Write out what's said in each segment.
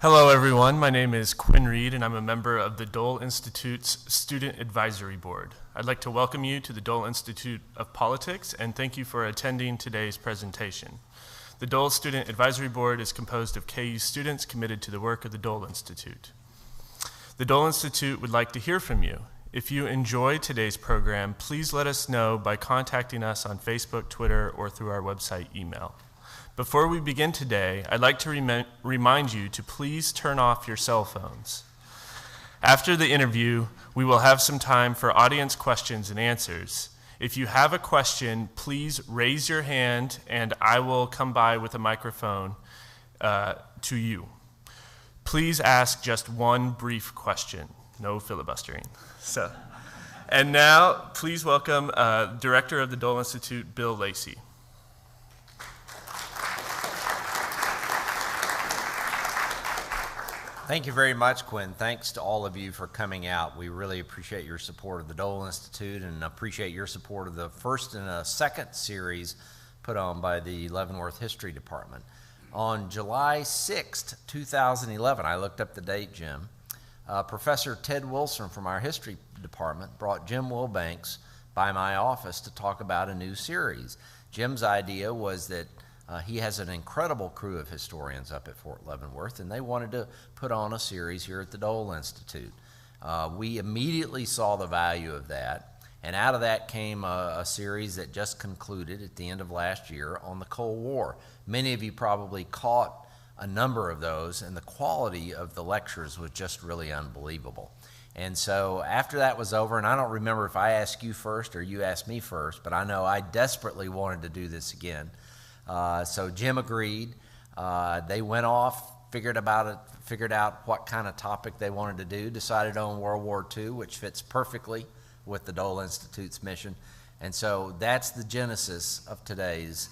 Hello everyone, my name is Quinn Reed and I'm a member of the Dole Institute's Student Advisory Board. I'd like to welcome you to the Dole Institute of Politics and thank you for attending today's presentation. The Dole Student Advisory Board is composed of KU students committed to the work of the Dole Institute. The Dole Institute would like to hear from you. If you enjoy today's program, please let us know by contacting us on Facebook, Twitter, or through our website email. Before we begin today, I'd like to remind you to please turn off your cell phones. After the interview, we will have some time for audience questions and answers. If you have a question, please raise your hand and I will come by with a microphone to you. Please ask just one brief question, no filibustering. And now, please welcome Director of the Dole Institute, Bill Lacey. Thank you very much, Quinn. Thanks to all of you for coming out. We really appreciate your support of the Dole Institute and appreciate your support of the first and a second series put on by the Leavenworth History Department. On July 6th, 2011, I looked up the date, Jim, Professor Ted Wilson from our history department brought Jim Wilbanks by my office to talk about a new series. Jim's idea was that he has an incredible crew of historians up at Fort Leavenworth, and they wanted to put on a series here at the Dole Institute. We immediately saw the value of that, and out of that came a series that just concluded at the end of last year on the Cold War. Many of you probably caught a number of those, and the quality of the lectures was just really unbelievable. And so after that was over, and I don't remember if I asked you first or you asked me first, but I know I desperately wanted to do this again. So Jim agreed. They went off, figured out what kind of topic they wanted to do, decided on World War II, which fits perfectly with the Dole Institute's mission. And so that's the genesis of today's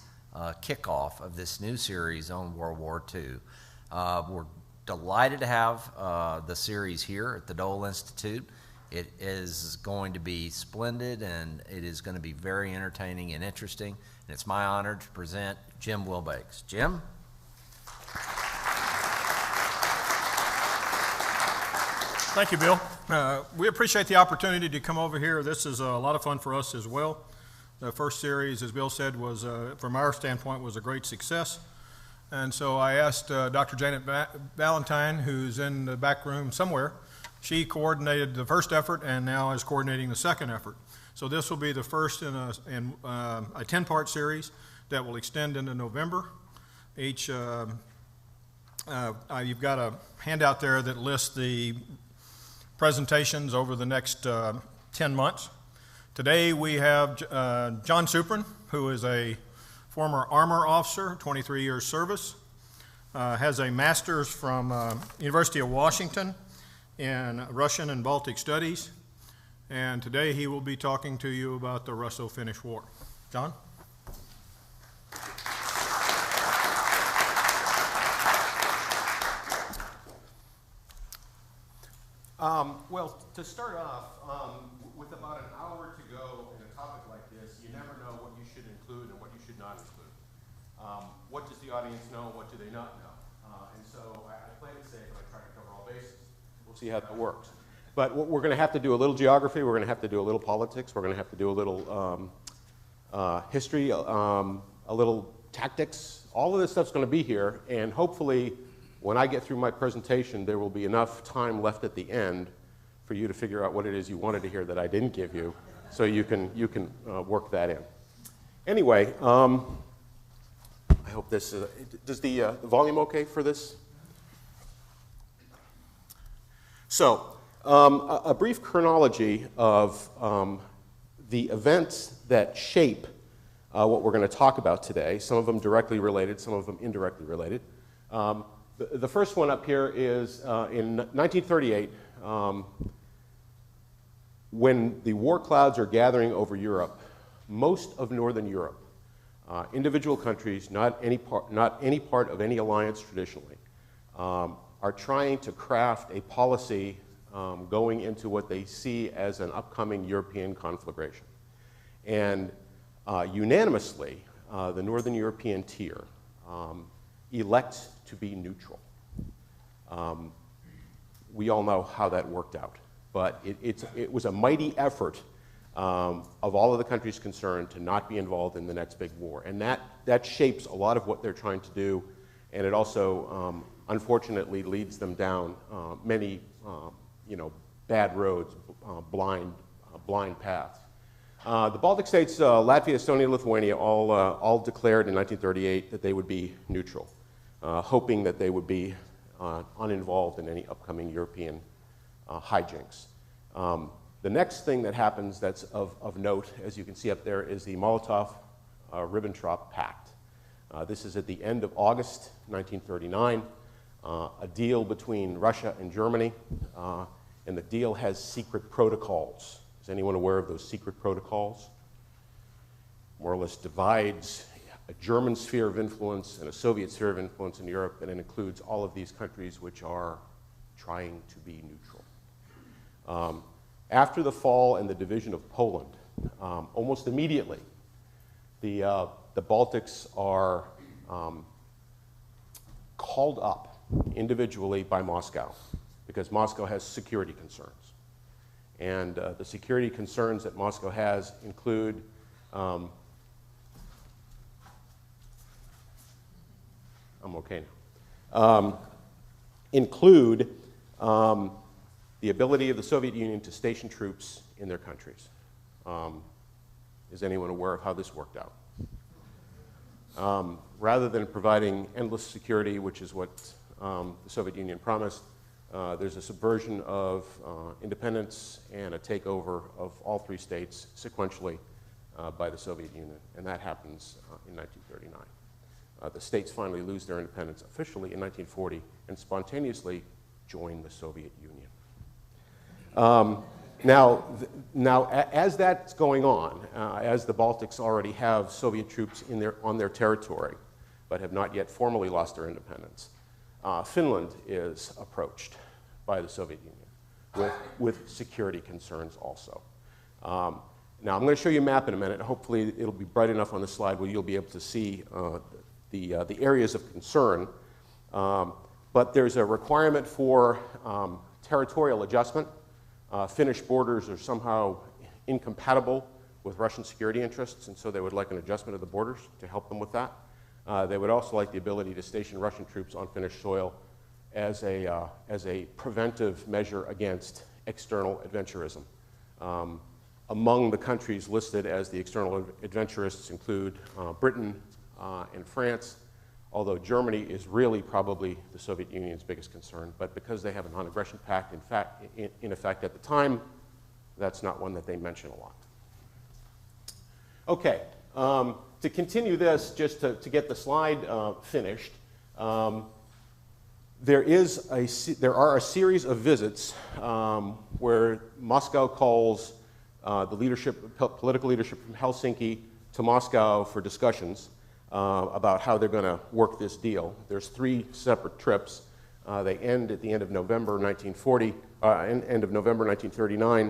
kickoff of this new series on World War II. We're delighted to have the series here at the Dole Institute. It is going to be splendid, and it is going to be very entertaining and interesting. And it's my honor to present Jim Wilbanks. Jim? Thank you, Bill. We appreciate the opportunity to come over here. This is a lot of fun for us as well. The first series, as Bill said, was, from our standpoint, was a great success. And so I asked Dr. Janet Valentine, who's in the back room somewhere. She coordinated the first effort and now is coordinating the second effort. So this will be the first in a 10-part series that will extend into November. You've got a handout there that lists the presentations over the next 10 months. Today we have John Suprin, who is a former armor officer, 23 years service, has a master's from University of Washington in Russian and Baltic Studies. And today he will be talking to you about the Russo-Finnish War. John? Well, to start off, with about an hour to go in a topic like this, you never know what you should include and what you should not include. What does the audience know, what do they not know? And so I play it safe and I try to cover all bases. We'll see how that works. But we're going to have to do a little geography, we're going to have to do a little politics, we're going to have to do a little history, a little tactics. All of this stuff's going to be here, and hopefully when I get through my presentation, there will be enough time left at the end for you to figure out what it is you wanted to hear that I didn't give you, so you can work that in. Anyway, I hope this, does the volume okay for this? So, a brief chronology of the events that shape what we're going to talk about today, some of them directly related, some of them indirectly related. The first one up here is in 1938, when the war clouds are gathering over Europe, most of Northern Europe, individual countries, not any part of any alliance traditionally, are trying to craft a policy going into what they see as an upcoming European conflagration. And unanimously, the Northern European tier elects to be neutral. We all know how that worked out. But it was a mighty effort of all of the countries concerned to not be involved in the next big war. And that shapes a lot of what they're trying to do, and it also, unfortunately, leads them down many bad roads, blind paths. The Baltic states, Latvia, Estonia, Lithuania, all declared in 1938 that they would be neutral, hoping that they would be uninvolved in any upcoming European hijinks. The next thing that happens that's of note, as you can see up there, is the Molotov-Ribbentrop Pact. This is at the end of August 1939, a deal between Russia and Germany, and the deal has secret protocols. Is anyone aware of those secret protocols? More or less divides a German sphere of influence and a Soviet sphere of influence in Europe, and it includes all of these countries which are trying to be neutral. After the fall and the division of Poland, almost immediately, the Baltics are called up individually by Moscow because Moscow has security concerns. And the security concerns that Moscow has include I'm okay now. Include the ability of the Soviet Union to station troops in their countries. Is anyone aware of how this worked out? Rather than providing endless security, which is what the Soviet Union promised, there's a subversion of independence and a takeover of all three states sequentially by the Soviet Union, and that happens in 1939. The states finally lose their independence officially in 1940 and spontaneously join the Soviet Union. Now, as that's going on, as the Baltics already have Soviet troops on their territory, but have not yet formally lost their independence, Finland is approached by the Soviet Union with security concerns also. Now, I'm going to show you a map in a minute. Hopefully, it'll be bright enough on the slide where you'll be able to see the areas of concern. But there's a requirement for territorial adjustment. Finnish borders are somehow incompatible with Russian security interests, and so they would like an adjustment of the borders to help them with that. They would also like the ability to station Russian troops on Finnish soil as a preventive measure against external adventurism. Among the countries listed as the external adventurists include Britain and France, although Germany is really probably the Soviet Union's biggest concern. But because they have a non-aggression pact in effect at the time, that's not one that they mention a lot. Okay, to continue this, just to get the slide finished, there are a series of visits where Moscow calls the political leadership from Helsinki to Moscow for discussions about how they're going to work this deal. There's 3 separate trips. They end at the end of November 1940, end of November 1939,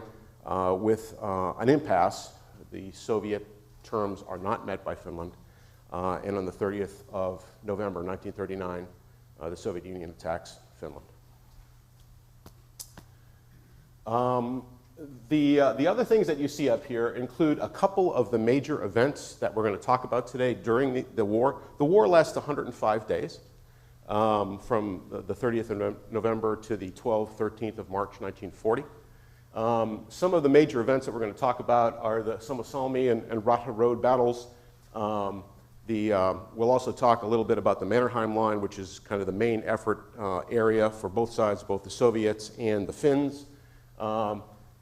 with an impasse. The Soviet terms are not met by Finland, and on the 30th of November 1939, the Soviet Union attacks Finland. The other things that you see up here include a couple of the major events that we're going to talk about today during the war. The war lasts 105 days, from the 30th of November to the 13th of March 1940. Some of the major events that we're going to talk about are the Suomussalmi and Ratha Road battles. We'll also talk a little bit about the Mannerheim Line, which is kind of the main effort area for both sides, both the Soviets and the Finns.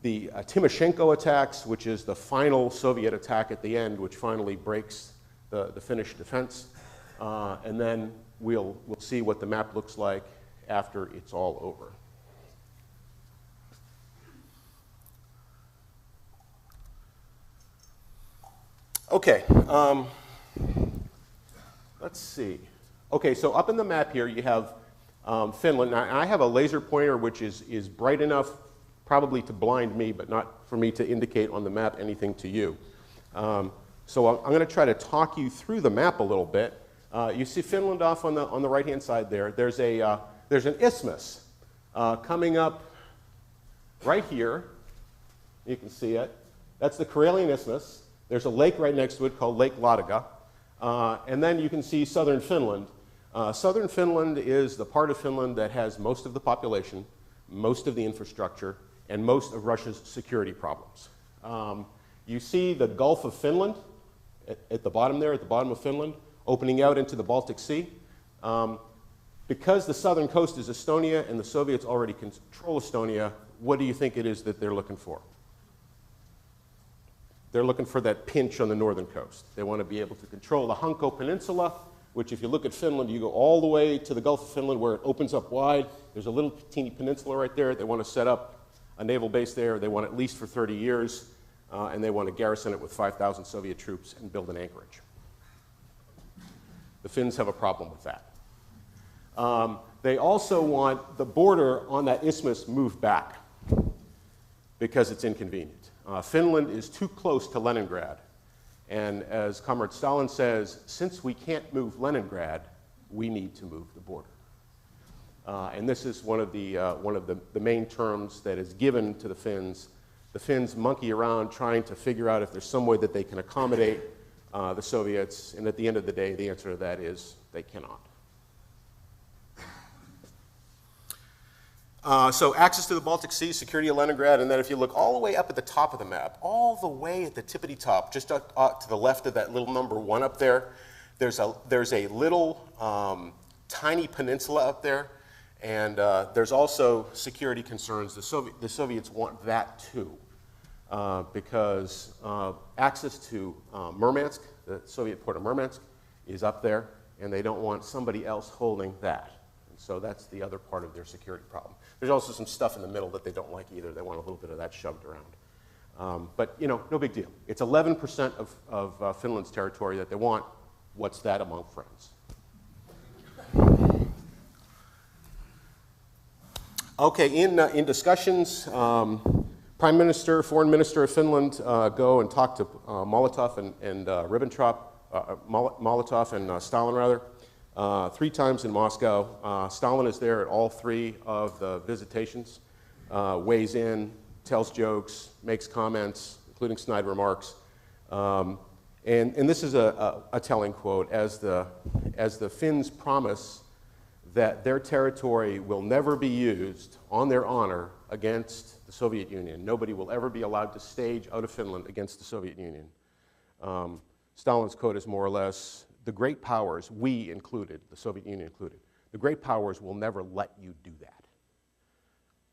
The Timoshenko attacks, which is the final Soviet attack at the end, which finally breaks the Finnish defense. And then we'll see what the map looks like after it's all over. Okay, let's see. Okay, so up in the map here you have Finland. Now, I have a laser pointer which is bright enough probably to blind me, but not for me to indicate on the map anything to you. So I'm going to try to talk you through the map a little bit. You see Finland off on the right-hand side there. There's a there's an isthmus coming up right here. You can see it. That's the Karelian Isthmus. There's a lake right next to it called Lake Ladoga. And then you can see southern Finland. Southern Finland is the part of Finland that has most of the population, most of the infrastructure, and most of Russia's security problems. You see the Gulf of Finland at the bottom there, at the bottom of Finland, opening out into the Baltic Sea. Because the southern coast is Estonia and the Soviets already control Estonia, what do you think it is that they're looking for? They're looking for that pinch on the northern coast. They want to be able to control the Hanko Peninsula, which if you look at Finland, you go all the way to the Gulf of Finland where it opens up wide. There's a little teeny peninsula right there. They want to set up a naval base there. They want at least for 30 years, and they want to garrison it with 5,000 Soviet troops and build an anchorage. The Finns have a problem with that. They also want the border on that isthmus moved back because it's inconvenient. Finland is too close to Leningrad. And as Comrade Stalin says, since we can't move Leningrad, we need to move the border. And this is one of the main terms that is given to the Finns. The Finns monkey around trying to figure out if there's some way that they can accommodate the Soviets, and at the end of the day, the answer to that is they cannot. So access to the Baltic Sea, security of Leningrad, and then if you look all the way up at the top of the map, all the way at the tippity top, just up to the left of that little number 1 up there, there's a little tiny peninsula up there, and there's also security concerns. The Soviets want that too, because access to Murmansk, the Soviet port of Murmansk, is up there, and they don't want somebody else holding that. So that's the other part of their security problem. There's also some stuff in the middle that they don't like either. They want a little bit of that shoved around. But, you know, no big deal. It's 11% of Finland's territory that they want. What's that among friends? Okay, in discussions, Prime Minister, Foreign Minister of Finland go and talk to Molotov and Ribbentrop, Molotov and Stalin, rather. 3 times in Moscow. Stalin is there at all 3 of the visitations, weighs in, tells jokes, makes comments, including snide remarks. And this is a telling quote, as the Finns promise that their territory will never be used on their honor against the Soviet Union. Nobody will ever be allowed to stage out of Finland against the Soviet Union. Stalin's quote is more or less, the great powers, we included, the Soviet Union included, the great powers will never let you do that.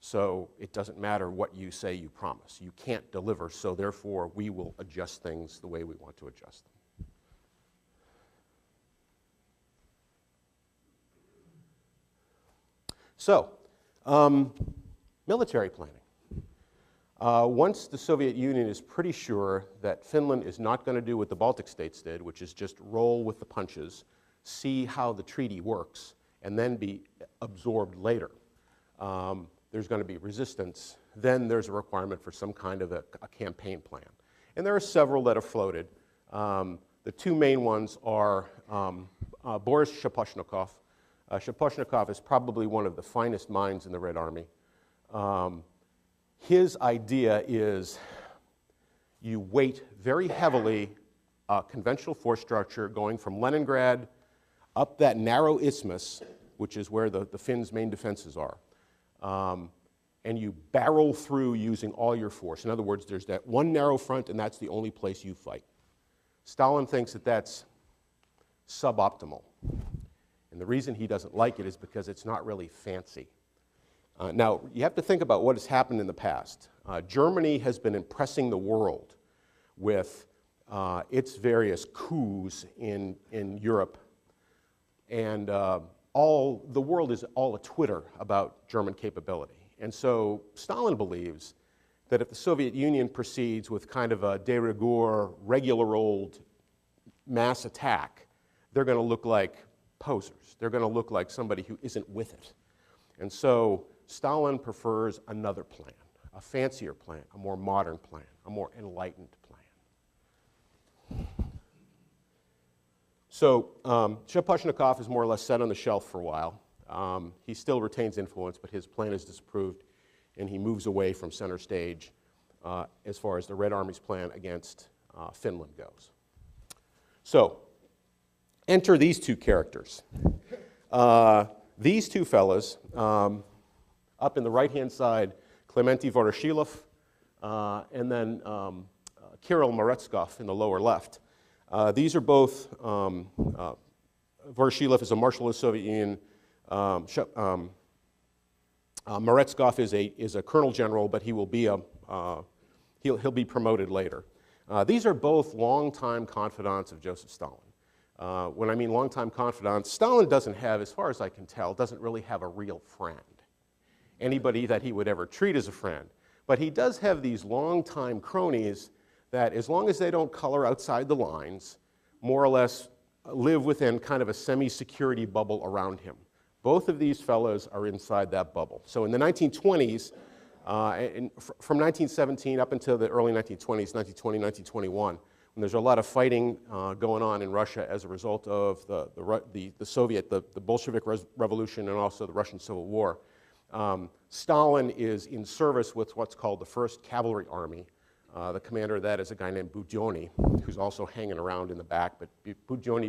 So it doesn't matter what you say you promise. You can't deliver, so therefore we will adjust things the way we want to adjust them. So, military planning. Once the Soviet Union is pretty sure that Finland is not going to do what the Baltic states did, which is just roll with the punches, see how the treaty works, and then be absorbed later, there's going to be resistance. Then there's a requirement for some kind of a campaign plan. And there are several that are floated. The 2 main ones are Boris Shaposhnikov. Shaposhnikov is probably one of the finest minds in the Red Army. His idea is you weight very heavily a conventional force structure going from Leningrad up that narrow isthmus, which is where the Finns' main defenses are, and you barrel through using all your force. In other words, there's that one narrow front, and that's the only place you fight. Stalin thinks that that's suboptimal. And the reason he doesn't like it is because it's not really fancy. Now, you have to think about what has happened in the past. Germany has been impressing the world with its various coups in Europe, and the world is all a Twitter about German capability. And so Stalin believes that if the Soviet Union proceeds with kind of a de rigueur, regular old mass attack, they're going to look like posers. They're going to look like somebody who isn't with it. And so Stalin prefers another plan, a fancier plan, a more modern plan, a more enlightened plan. So Shaposhnikov is more or less set on the shelf for a while. He still retains influence, but his plan is disapproved, and he moves away from center stage as far as the Red Army's plan against Finland goes. So, enter these two characters. These two fellas, up in the right-hand side, Clemente Voroshilov, and then Kirill Meretskov in the lower left. These are both, Voroshilov is a Marshal of the Soviet Union, Meretskov is a colonel general, but he will be he'll be promoted later. These are both longtime confidants of Joseph Stalin. When I mean longtime confidants, Stalin doesn't have, as far as I can tell, doesn't really have a real friend. Anybody that he would ever treat as a friend. But he does have these longtime cronies that, as long as they don't color outside the lines, more or less live within kind of a semi-security bubble around him. Both of these fellows are inside that bubble. So in the 1920s, from 1917 up until the early 1920s, 1920, 1921, when there's a lot of fighting going on in Russia as a result of the Soviet, the Bolshevik Revolution, and also the Russian Civil War, Stalin is in service with what's called the 1st Cavalry Army. The commander of that is a guy named Budyonny, who's also hanging around in the back, but Budyonny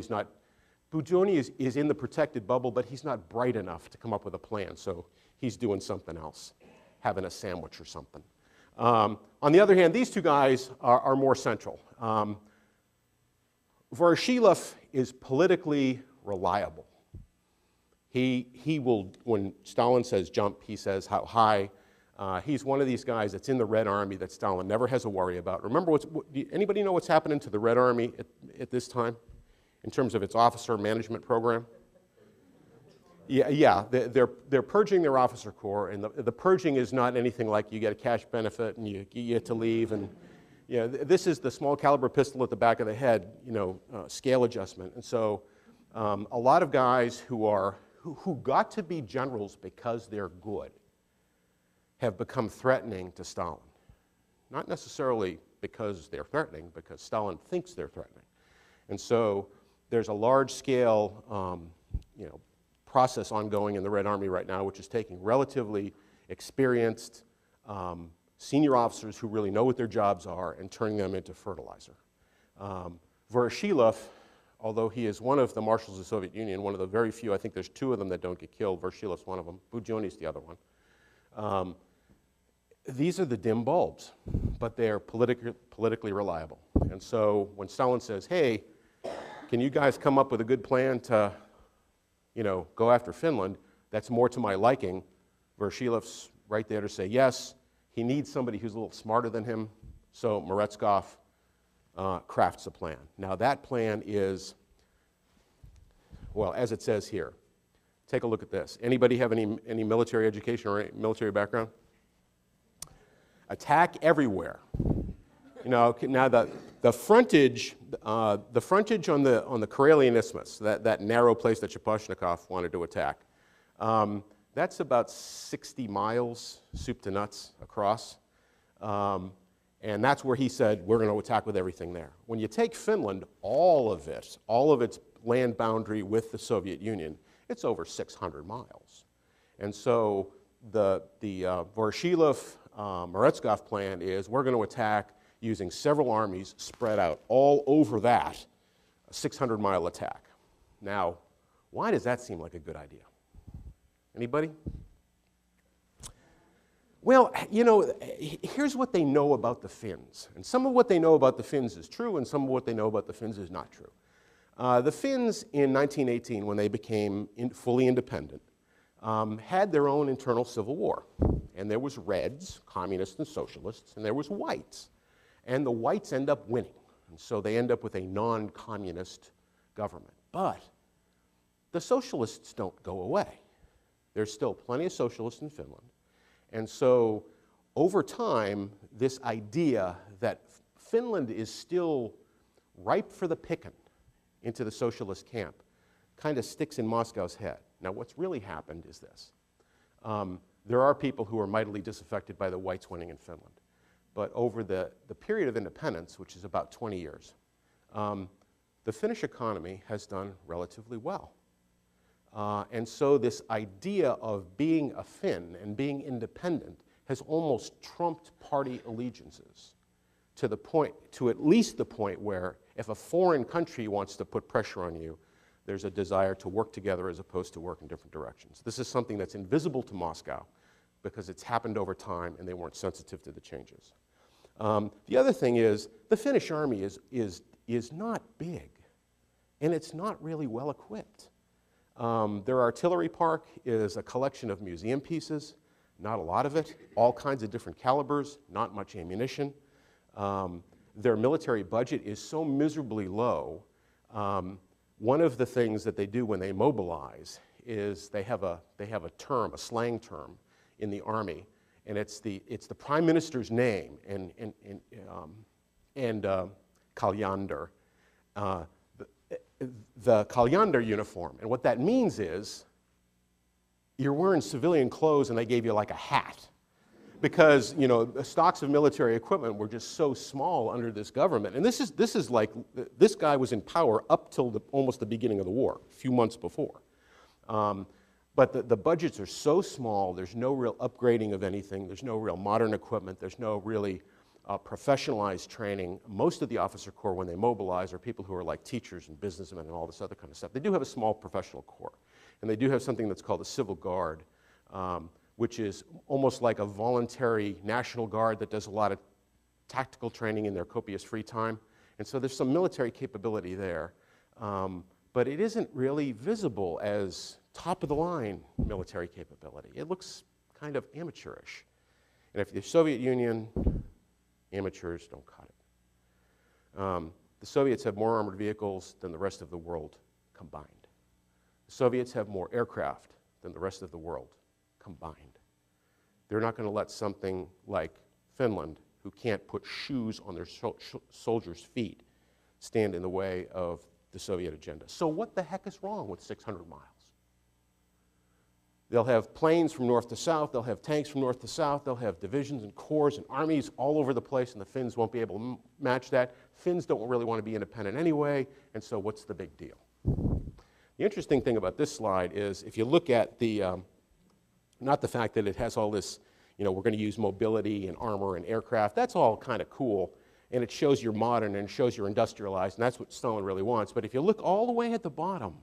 is in the protected bubble, but he's not bright enough to come up with a plan, so he's doing something else, having a sandwich or something. On the other hand, these two guys are more central. Voroshilov is politically reliable. He will, when Stalin says jump, he says how high. He's one of these guys that's in the Red Army that Stalin never has to worry about. Remember, anybody know what's happening to the Red Army at this time in terms of its officer management program? Yeah, they're purging their officer corps, and the purging is not anything like you get a cash benefit and you get to leave. And this is the small caliber pistol at the back of the head, scale adjustment. And so a lot of guys who got to be generals because they're good have become threatening to Stalin. Not necessarily because they're threatening, because Stalin thinks they're threatening. And so there's a large-scale process ongoing in the Red Army right now, which is taking relatively experienced senior officers who really know what their jobs are and turning them into fertilizer. Voroshilov, although he is one of the marshals of the Soviet Union, one of the very few, I think there's 2 of them that don't get killed. Voroshilov's one of them. Budyonny's the other one. These are the dim bulbs, but they're politically reliable. And so when Stalin says, hey, can you guys come up with a good plan to go after Finland, that's more to my liking, Voroshilov's right there to say yes. He needs somebody who's a little smarter than him, so Meretskov crafts a plan. Now that plan is, well, as it says here. Take a look at this. Anybody have any military education or military background? Attack everywhere. Now the frontage on the Karelian Isthmus, that narrow place that Shaposhnikov wanted to attack, that's about 60 miles, soup to nuts, across. And that's where he said, we're going to attack with everything there. When you take Finland, all of its land boundary with the Soviet Union, it's over 600 miles. And so the Voroshilov Meretskov plan is we're going to attack using several armies spread out all over that 600-mile attack. Now, why does that seem like a good idea? Anybody? Well, here's what they know about the Finns. And some of what they know about the Finns is true, and some of what they know about the Finns is not true. The Finns in 1918, when they became fully independent, had their own internal civil war. And there was Reds, communists and socialists, and there was Whites. And the Whites end up winning. And so they end up with a non-communist government. But the socialists don't go away. There's still plenty of socialists in Finland. And so over time, this idea that Finland is still ripe for the picking into the socialist camp kind of sticks in Moscow's head. Now, what's really happened is this. There are people who are mightily disaffected by the Whites winning in Finland. But over the period of independence, which is about 20 years, the Finnish economy has done relatively well. And so this idea of being a Finn and being independent has almost trumped party allegiances to at least the point where if a foreign country wants to put pressure on you, there's a desire to work together as opposed to work in different directions. This is something that's invisible to Moscow because it's happened over time and they weren't sensitive to the changes. The other thing is the Finnish army is not big and it's not really well equipped. Their artillery park is a collection of museum pieces, not a lot of it, all kinds of different calibers, not much ammunition. Their military budget is so miserably low. One of the things that they do when they mobilize is they have a term, a slang term in the army, and it's the prime minister's name and kalyander, the kalyander uniform. And what that means is you're wearing civilian clothes and they gave you like a hat. Because, you know, the stocks of military equipment were just so small under this government. And this is like, this guy was in power up till almost the beginning of the war, a few months before. But the budgets are so small, there's no real upgrading of anything, there's no real modern equipment, there's no really professionalized training. Most of the officer corps, when they mobilize, are people who are like teachers and businessmen and all this other kind of stuff. They do have a small professional corps, and they do have something that's called a civil guard, which is almost like a voluntary National Guard that does a lot of tactical training in their copious free time. And so there's some military capability there. But it isn't really visible as top-of-the-line military capability. It looks kind of amateurish. And if the Soviet Union, amateurs don't cut it. The Soviets have more armored vehicles than the rest of the world combined. The Soviets have more aircraft than the rest of the world combined. They're not going to let something like Finland, who can't put shoes on their soldiers' feet, stand in the way of the Soviet agenda. So what the heck is wrong with 600 miles? They'll have planes from north to south, they'll have tanks from north to south, they'll have divisions and corps and armies all over the place, and the Finns won't be able to match that. Finns don't really want to be independent anyway, and so what's the big deal? The interesting thing about this slide is if you look at the not the fact that it has all this, you know, we're going to use mobility and armor and aircraft. That's all kind of cool, and it shows you're modern and it shows you're industrialized, and that's what Stalin really wants. But if you look all the way at the bottom,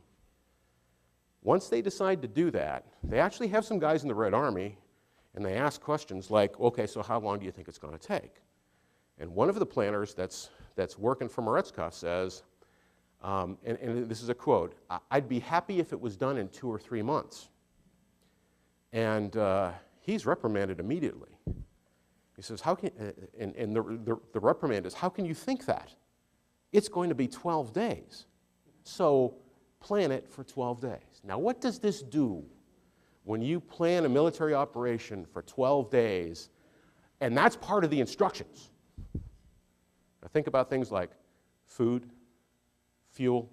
once they decide to do that, they actually have some guys in the Red Army, and they ask questions like, okay, so how long do you think it's going to take? And one of the planners that's working for Meretskov says, and this is a quote, "I'd be happy if it was done in 2 or 3 months." And he's reprimanded immediately. He says, "How can?" And the reprimand is, "How can you think that? It's going to be 12 days. So plan it for 12 days." Now, what does this do when you plan a military operation for 12 days, and that's part of the instructions? Now, think about things like food, fuel,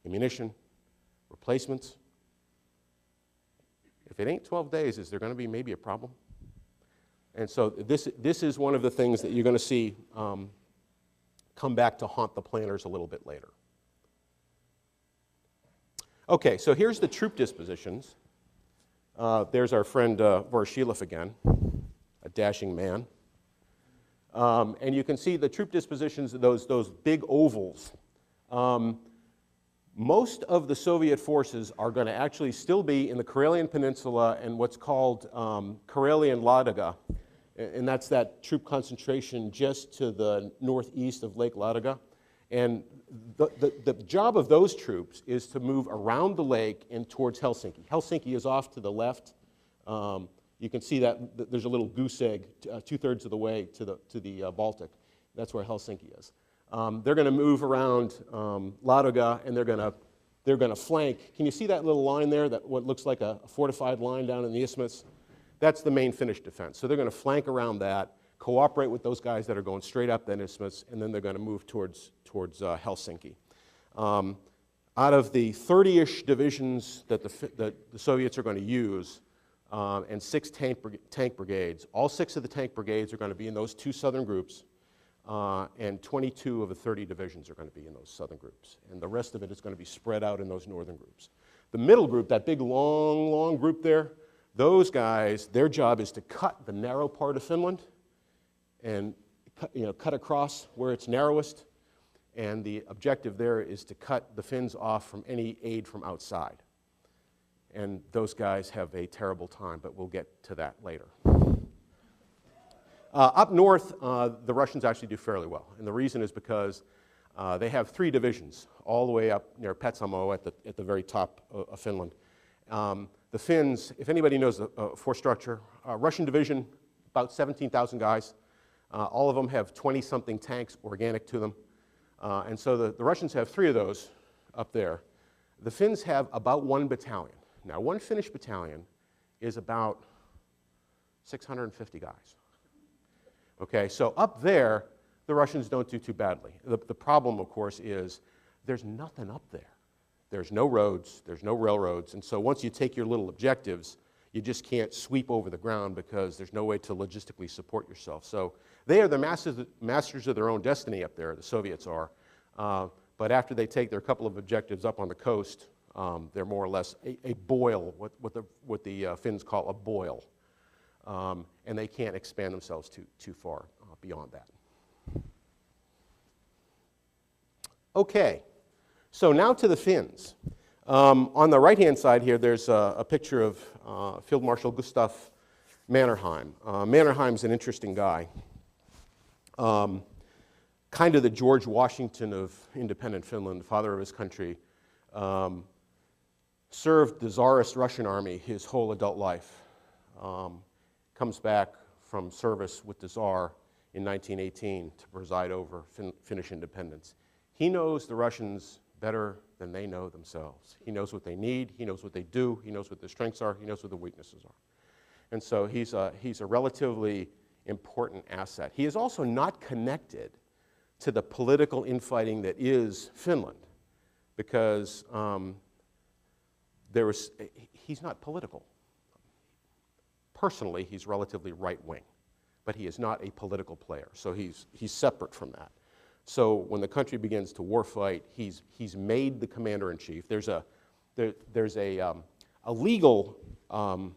ammunition, replacements. If it ain't 12 days, is there going to be maybe a problem? And so this is one of the things that you're going to see come back to haunt the planners a little bit later. Okay, so here's the troop dispositions. There's our friend Voroshilov again, a dashing man. And you can see the troop dispositions, those big ovals. Most of the Soviet forces are going to actually still be in the Karelian Peninsula and what's called Karelian Ladoga, and that's that troop concentration just to the northeast of Lake Ladoga. And the job of those troops is to move around the lake and towards Helsinki. Helsinki is off to the left. You can see that there's a little goose egg 2/3 of the way to the Baltic. That's where Helsinki is. They're going to move around Ladoga, and they're going to flank. Can you see that little line there? That what looks like a fortified line down in the isthmus? That's the main Finnish defense. So they're going to flank around that, cooperate with those guys that are going straight up that isthmus, and then they're going to move towards Helsinki. Out of the 30-ish divisions that the Soviets are going to use, and 6 tank brigades, all 6 of the tank brigades are going to be in those 2 southern groups. And 22 of the 30 divisions are going to be in those southern groups. And the rest of it is going to be spread out in those northern groups. The middle group, that big long group there, those guys, their job is to cut the narrow part of Finland and cut across where it's narrowest. And the objective there is to cut the Finns off from any aid from outside. And those guys have a terrible time, but we'll get to that later. Up north, the Russians actually do fairly well. And the reason is because they have 3 divisions, all the way up near Petsamo at the very top of Finland. The Finns, if anybody knows the force structure, Russian division, about 17,000 guys. All of them have 20-something tanks organic to them. And so the Russians have 3 of those up there. The Finns have about 1 battalion. Now, 1 Finnish battalion is about 650 guys. Okay, so up there, the Russians don't do too badly. The problem, of course, is there's nothing up there. There's no roads, there's no railroads, and so once you take your little objectives, you just can't sweep over the ground because there's no way to logistically support yourself. So they are the masters of their own destiny up there, the Soviets are. But after they take their couple of objectives up on the coast, they're more or less a boil, what the Finns call a boil. And they can't expand themselves too far beyond that. Okay, so now to the Finns. On the right-hand side here, there's a picture of Field Marshal Gustav Mannerheim. Mannerheim's an interesting guy. Kind of the George Washington of independent Finland, father of his country. Served the Tsarist Russian army his whole adult life. Comes back from service with the Tsar in 1918 to preside over Finnish independence. He knows the Russians better than they know themselves. He knows what they need, he knows what they do, he knows what their strengths are, he knows what their weaknesses are. And so he's a relatively important asset. He is also not connected to the political infighting that is Finland, because he's not political. Personally, he's relatively right-wing, but he is not a political player, so he's separate from that. So when the country begins to war fight, he's made the commander-in-chief. There's a legal kind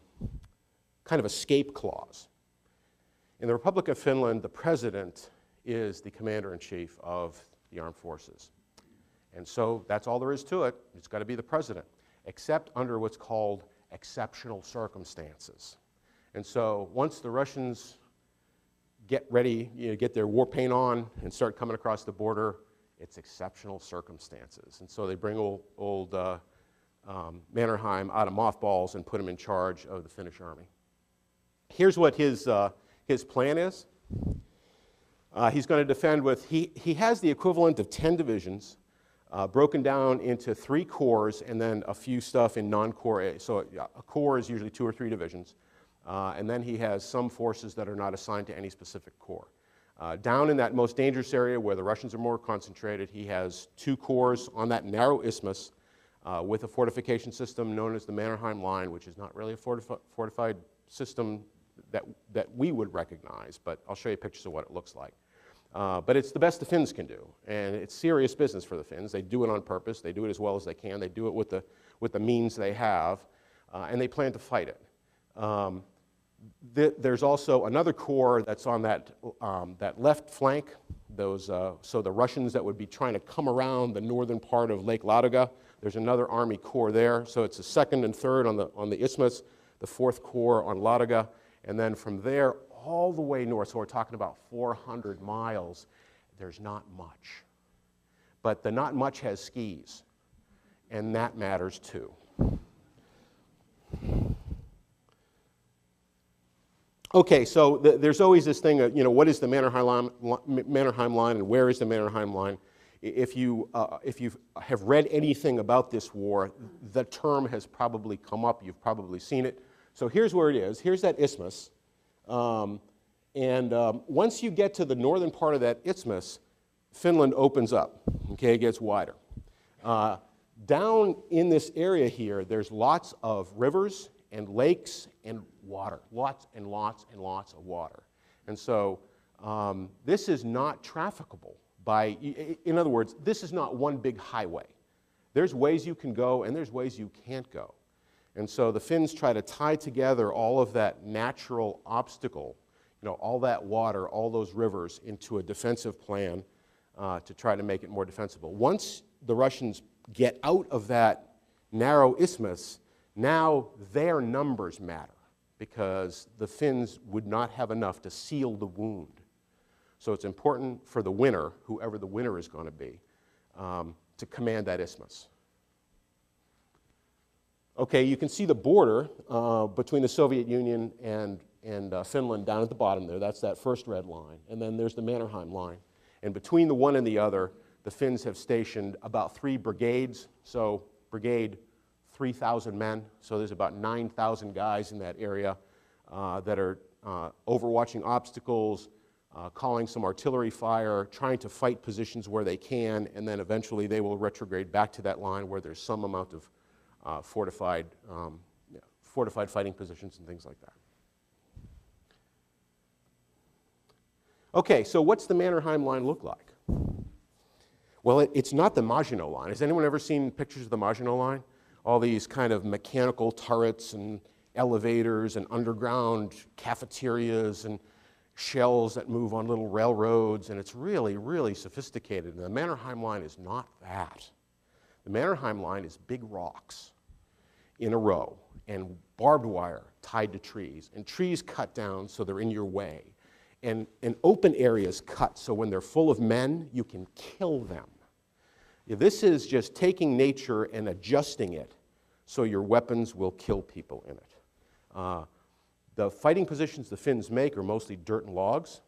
of escape clause. In the Republic of Finland, the president is the commander-in-chief of the armed forces. And so that's all there is to it. It's got to be the president, except under what's called exceptional circumstances. And so once the Russians get ready, get their war paint on and start coming across the border, it's exceptional circumstances. And so they bring old Mannerheim out of mothballs and put him in charge of the Finnish army. Here's what his plan is. He's going to defend with, he has the equivalent of 10 divisions broken down into 3 corps and then a few stuff in non-corps. So a corps is usually 2 or 3 divisions. And then he has some forces that are not assigned to any specific corps. Down in that most dangerous area where the Russians are more concentrated, he has 2 corps on that narrow isthmus with a fortification system known as the Mannerheim Line, which is not really a fortified system that we would recognize, but I'll show you pictures of what it looks like. But it's the best the Finns can do, and it's serious business for the Finns. They do it on purpose. They do it as well as they can. They do it with the means they have, and they plan to fight it. There's also another corps that's on that left flank. So the Russians that would be trying to come around the northern part of Lake Ladoga, there's another army corps there. So it's the 2nd and 3rd on the isthmus, the 4th Corps on Ladoga, and then from there all the way north, so we're talking about 400 miles, there's not much. But the not much has skis, and that matters too. Okay, so there's always this thing of, what is the Mannerheim line and where is the Mannerheim line? If you have read anything about this war, the term has probably come up, you've probably seen it. So here's where it is. Here's that isthmus. Once you get to the northern part of that isthmus, Finland opens up, okay, it gets wider. Down in this area here, there's lots of rivers and lakes and water, lots and lots and lots of water. And so this is not trafficable by, in other words, this is not one big highway. there's ways you can go and there's ways you can't go. And so the Finns try to tie together all of that natural obstacle, all that water, all those rivers, into a defensive plan to try to make it more defensible. Once the Russians get out of that narrow isthmus, now their numbers matter, because the Finns would not have enough to seal the wound. So it's important for the winner, whoever the winner is going to be, to command that isthmus. Okay, you can see the border between the Soviet Union and Finland down at the bottom there. That's that first red line. And then there's the Mannerheim line. And between the one and the other, the Finns have stationed about 3 brigades. So brigade, 3,000 men. So there's about 9,000 guys in that area that are overwatching obstacles, calling some artillery fire, trying to fight positions where they can, and then eventually they will retrograde back to that line where there's some amount of fortified fighting positions and things like that. Okay, so what's the Mannerheim line look like? Well, it's not the Maginot line. Has anyone ever seen pictures of the Maginot line? All these kind of mechanical turrets and elevators and underground cafeterias and shells that move on little railroads, and it's really, really sophisticated. And the Mannerheim line is not that. The Mannerheim line is big rocks in a row and barbed wire tied to trees, and trees cut down so they're in your way, and open areas cut so when they're full of men, you can kill them. This is just taking nature and adjusting it so your weapons will kill people in it. The fighting positions the Finns make are mostly dirt and logs.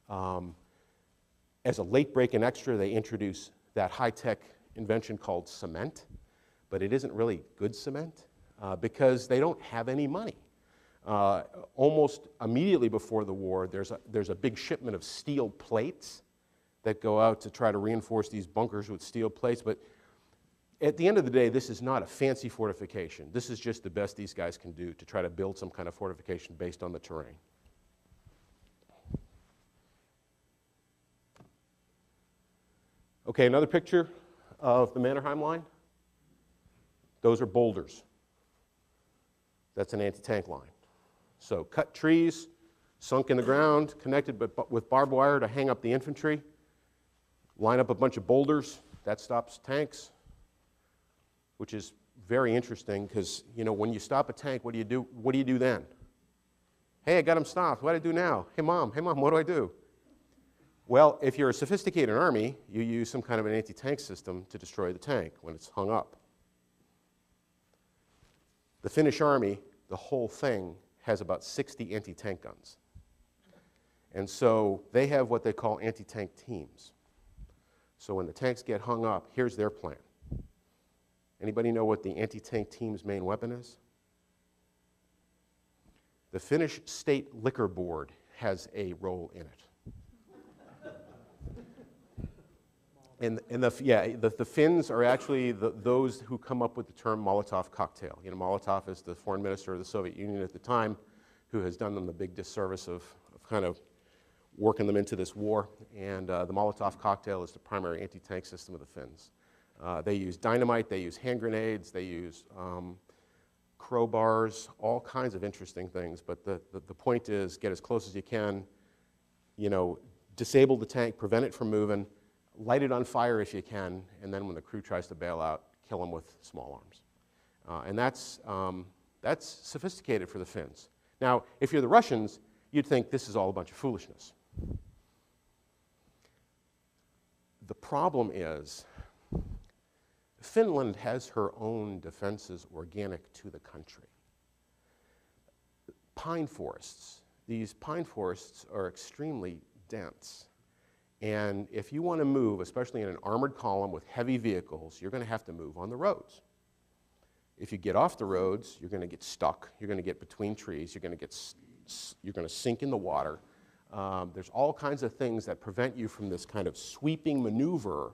As a late break and extra, they introduce that high-tech invention called cement, but it isn't really good cement because they don't have any money. Almost immediately before the war, there's a big shipment of steel plates that go out to try to reinforce these bunkers with steel plates, but at the end of the day, this is not a fancy fortification. This is just the best these guys can do to try to build some kind of fortification based on the terrain. Okay, another picture of the Mannerheim line. Those are boulders. That's an anti-tank line. So cut trees, sunk in the ground, connected with barbed wire to hang up the infantry, line up a bunch of boulders, that stops tanks, which is very interesting because, when you stop a tank, what do you do? What do you do then? Hey, I got him stopped. What do I do now? Hey, mom, what do I do? Well, if you're a sophisticated army, you use some kind of an anti-tank system to destroy the tank when it's hung up. The Finnish army, the whole thing, has about 60 anti-tank guns. And so they have what they call anti-tank teams. So when the tanks get hung up, here's their plan. Anybody know what the anti-tank team's main weapon is? The Finnish State Liquor Board has a role in it. And the Finns are actually those who come up with the term Molotov cocktail. Molotov is the foreign minister of the Soviet Union at the time, who has done them the big disservice of kind of working them into this war. And the Molotov cocktail is the primary anti-tank system of the Finns. They use dynamite, they use hand grenades, they use crowbars, all kinds of interesting things. But the point is, get as close as you can, disable the tank, prevent it from moving, light it on fire if you can, and then when the crew tries to bail out, kill them with small arms. And that's sophisticated for the Finns. Now, if you're the Russians, you'd think this is all a bunch of foolishness. The problem is, Finland has her own defenses organic to the country. Pine forests. These pine forests are extremely dense. And if you want to move, especially in an armored column with heavy vehicles, you're going to have to move on the roads. If you get off the roads, you're going to get stuck. You're going to get between trees. You're going to sink in the water. There's all kinds of things that prevent you from this kind of sweeping maneuver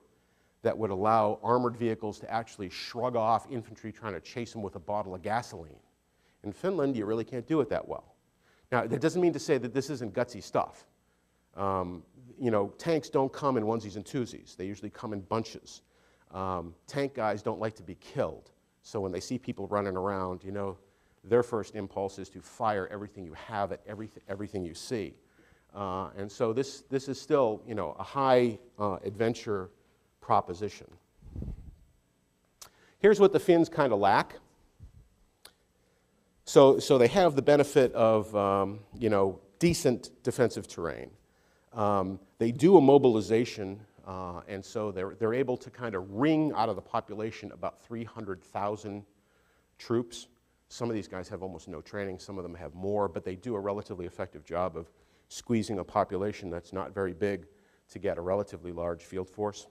that would allow armored vehicles to actually shrug off infantry trying to chase them with a bottle of gasoline. In Finland, you really can't do it that well. Now, that doesn't mean to say that this isn't gutsy stuff. Tanks don't come in onesies and twosies. They usually come in bunches. Tank guys don't like to be killed. So when they see people running around, you know, their first impulse is to fire everything you have at everything you see. And so this is still, you know, a high adventure proposition. Here's what the Finns kind of lack. So they have the benefit of, you know, decent defensive terrain. They do a mobilization, and so they're able to kind of wring out of the population about 300,000 troops. Some of these guys have almost no training, some of them have more, but they do a relatively effective job of squeezing a population that's not very big to get a relatively large field force.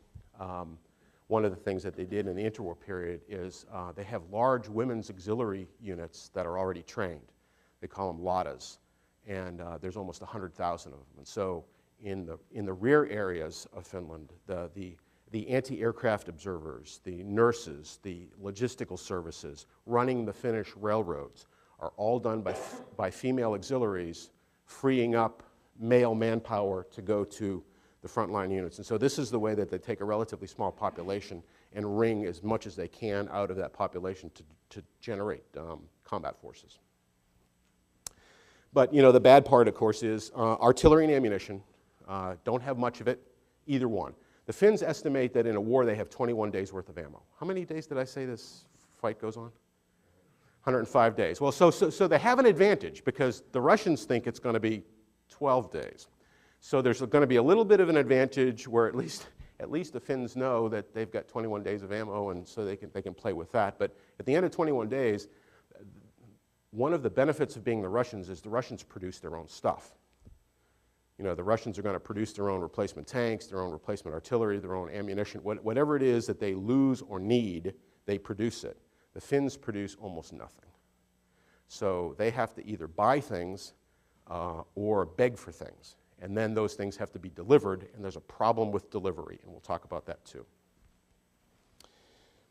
One of the things that they did in the interwar period is they have large women's auxiliary units that are already trained. They call them latas, and there's almost 100,000 of them. And so in the rear areas of Finland, the anti-aircraft observers, the nurses, the logistical services, running the Finnish railroads are all done by female auxiliaries, freeing up male manpower to go to the frontline units. And so this is the way that they take a relatively small population and wring as much as they can out of that population to generate combat forces. But, you know, the bad part, of course, is artillery and ammunition don't have much of it, either one. The Finns estimate that in a war they have 21 days worth of ammo. How many days did I say this fight goes on? 105 days. Well, so they have an advantage because the Russians think it's going to be 12 days. So there's going to be a little bit of an advantage where at least the Finns know that they've got 21 days of ammo, and so they can play with that. But at the end of 21 days, one of the benefits of being the Russians is the Russians produce their own stuff. You know, the Russians are going to produce their own replacement tanks, their own replacement artillery, their own ammunition. Whatever it is that they lose or need, they produce it. The Finns produce almost nothing. So they have to either buy things or beg for things. And then those things have to be delivered, and there's a problem with delivery, and we'll talk about that too.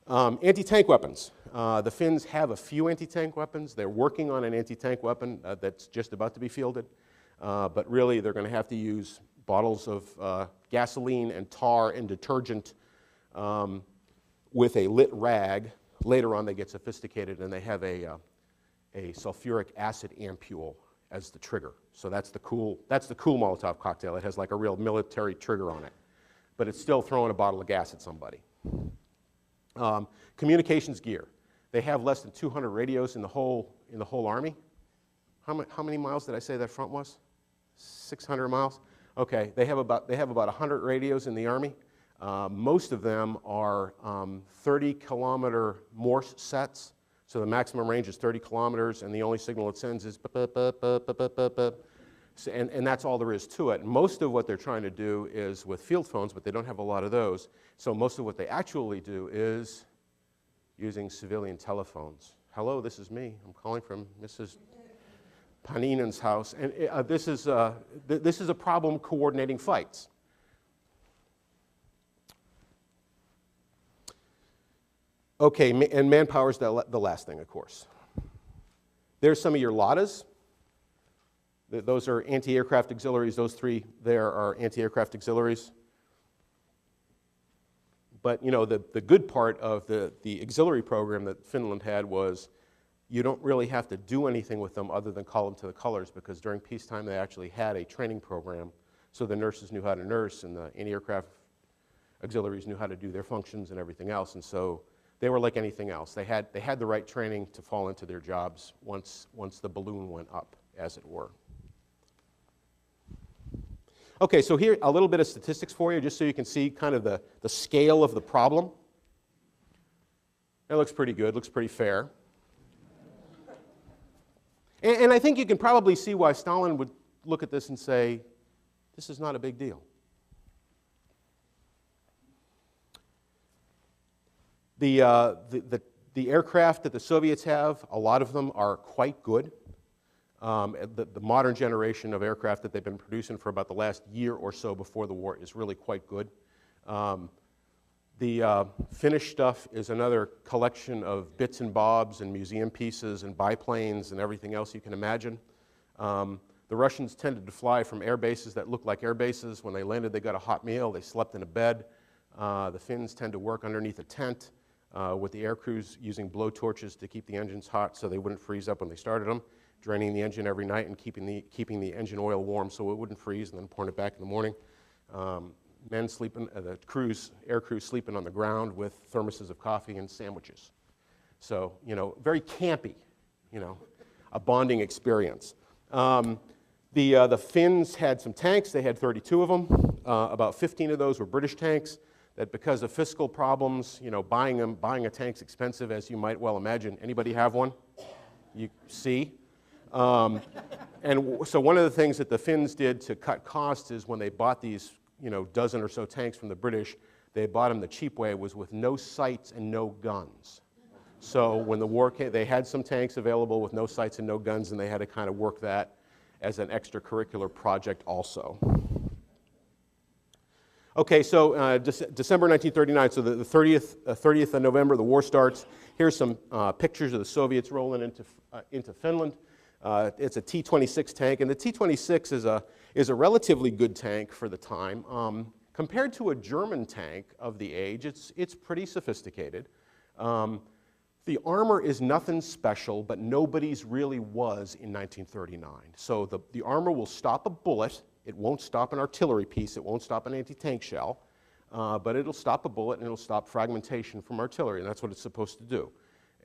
Anti-tank weapons. The Finns have a few anti-tank weapons. They're working on an anti-tank weapon that's just about to be fielded. But really, they're going to have to use bottles of gasoline and tar and detergent with a lit rag. Later on, they get sophisticated, and they have a sulfuric acid ampule as the trigger. So that's the cool Molotov cocktail. It has like a real military trigger on it. But it's still throwing a bottle of gas at somebody. Communications gear. They have less than 200 radios in the whole army. How many miles did I say that front was? 600 miles? Okay, they have about 100 radios in the army. Most of them are 30-kilometer Morse sets. So the maximum range is 30 kilometers, and the only signal it sends is and that's all there is to it. Most of what they're trying to do is with field phones, but they don't have a lot of those. So most of what they actually do is using civilian telephones. Hello, this is me. I'm calling from Mrs. Paninen's house, and this is a problem coordinating fights. Okay, and manpower is the last thing, of course. There's some of your latas. Those are anti-aircraft auxiliaries. Those three there are anti-aircraft auxiliaries. But you know, the good part of the auxiliary program that Finland had was you don't really have to do anything with them other than call them to the colors, because during peacetime they actually had a training program, so the nurses knew how to nurse and the anti-aircraft auxiliaries knew how to do their functions and everything else, and so they were like anything else. They had the right training to fall into their jobs once the balloon went up, as it were. Okay, so here a little bit of statistics for you, just so you can see kind of the scale of the problem. That looks pretty good, looks pretty fair. And I think you can probably see why Stalin would look at this and say, this is not a big deal. The aircraft that the Soviets have, a lot of them are quite good. The modern generation of aircraft that they've been producing for about the last year or so before the war is really quite good. The Finnish stuff is another collection of bits and bobs and museum pieces and biplanes and everything else you can imagine. The Russians tended to fly from air bases that looked like air bases. When they landed, they got a hot meal. They slept in a bed. The Finns tend to work underneath a tent with the air crews using blow torches to keep the engines hot so they wouldn't freeze up when they started them, draining the engine every night and keeping the engine oil warm so it wouldn't freeze, and then pouring it back in the morning. Men sleeping, the air crews sleeping on the ground with thermoses of coffee and sandwiches. So, very campy, a bonding experience. The Finns had some tanks. They had 32 of them. About 15 of those were British tanks that, because of fiscal problems, buying a tank's expensive, as you might well imagine. Anybody have one? You see? And so one of the things that the Finns did to cut costs is when they bought these, dozen or so tanks from the British, they bought them the cheap way, was with no sights and no guns. So when the war came, they had some tanks available with no sights and no guns, and they had to kind of work that as an extracurricular project also. Okay, so December 1939, so the 30th of November, the war starts. Here's some pictures of the Soviets rolling into Finland. It's a T-26 tank, and the T-26 is a relatively good tank for the time. Compared to a German tank of the age, it's pretty sophisticated. The armor is nothing special, but nobody's really was in 1939. So the armor will stop a bullet. It won't stop an artillery piece. It won't stop an anti-tank shell. But it'll stop a bullet, and it'll stop fragmentation from artillery, and that's what it's supposed to do.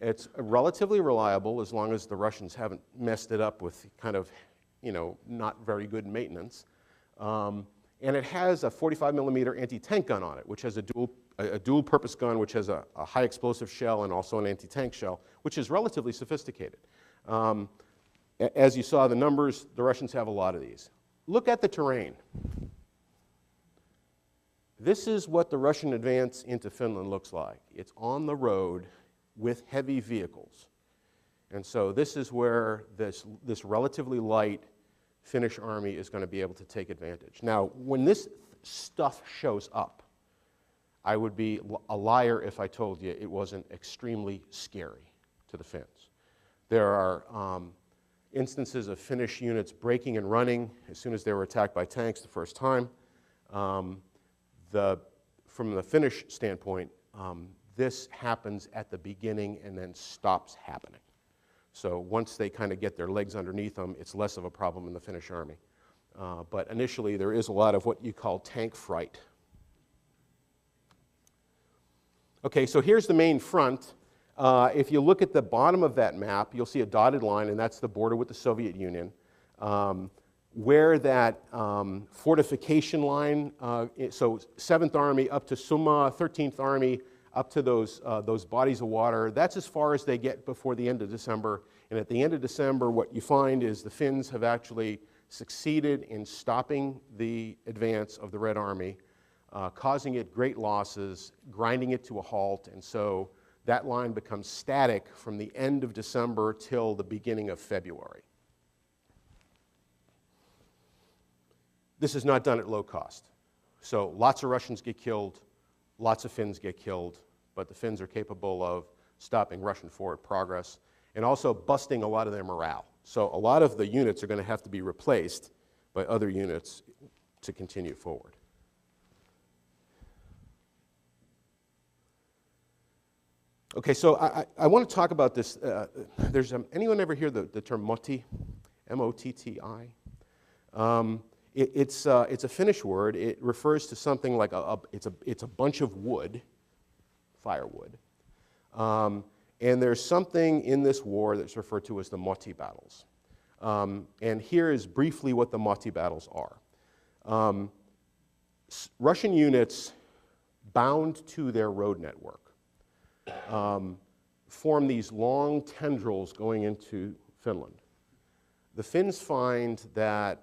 It's relatively reliable as long as the Russians haven't messed it up with kind of, not very good maintenance. And it has a 45 millimeter anti-tank gun on it, which has a dual purpose gun, which has a high explosive shell and also an anti-tank shell, which is relatively sophisticated. As you saw the numbers, the Russians have a lot of these. Look at the terrain. This is what the Russian advance into Finland looks like. It's on the road with heavy vehicles. And so this is where this relatively light Finnish army is going to be able to take advantage. Now, when this stuff shows up, I would be a liar if I told you it wasn't extremely scary to the Finns. There are instances of Finnish units breaking and running as soon as they were attacked by tanks the first time. From the Finnish standpoint, this happens at the beginning and then stops happening. So once they kind of get their legs underneath them, it's less of a problem in the Finnish army. But initially, there is a lot of what you call tank fright. Okay, so here's the main front. If you look at the bottom of that map, you'll see a dotted line, and that's the border with the Soviet Union. Where that fortification line, so 7th Army up to Summa, 13th Army up to those bodies of water, that's as far as they get before the end of December. And at the end of December, what you find is the Finns have actually succeeded in stopping the advance of the Red Army, causing it great losses, grinding it to a halt, and so that line becomes static from the end of December till the beginning of February. This is not done at low cost. So lots of Russians get killed, lots of Finns get killed, but the Finns are capable of stopping Russian forward progress and also busting a lot of their morale. So a lot of the units are going to have to be replaced by other units to continue forward. Okay, so I want to talk about this. Anyone ever hear the term motti? M-O-T-T-I? It's a Finnish word. It refers to something like it's a bunch of wood, firewood. And there's something in this war that's referred to as the motti battles. And here is briefly what the motti battles are. Russian units bound to their road network form these long tendrils going into Finland. The Finns find that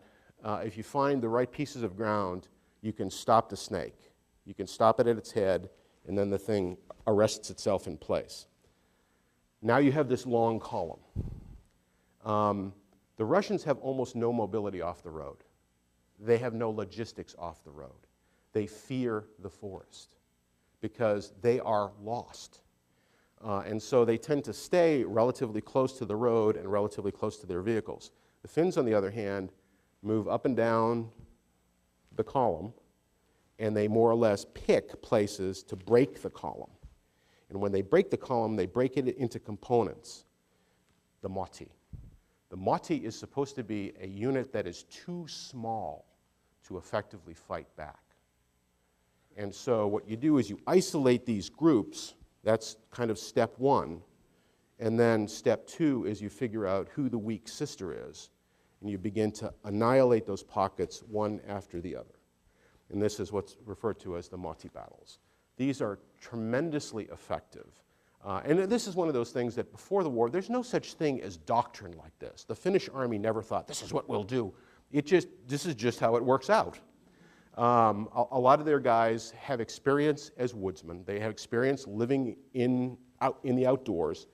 if you find the right pieces of ground, you can stop the snake. You can stop it at its head, and then the thing arrests itself in place. Now you have this long column. The Russians have almost no mobility off the road. They have no logistics off the road. They fear the forest because they are lost. And so they tend to stay relatively close to the road and relatively close to their vehicles. The Finns, on the other hand, move up and down the column and they more or less pick places to break the column. And when they break the column, they break it into components. The motti. The motti is supposed to be a unit that is too small to effectively fight back. And so what you do is you isolate these groups. That's kind of step one. And then step two is you figure out who the weak sister is. And you begin to annihilate those pockets one after the other. And this is what's referred to as the motti battles. These are tremendously effective. And this is one of those things that before the war, there's no such thing as doctrine like this. The Finnish army never thought, this is what we'll do. This is just how it works out. A lot of their guys have experience as woodsmen. They have experience living in the outdoors.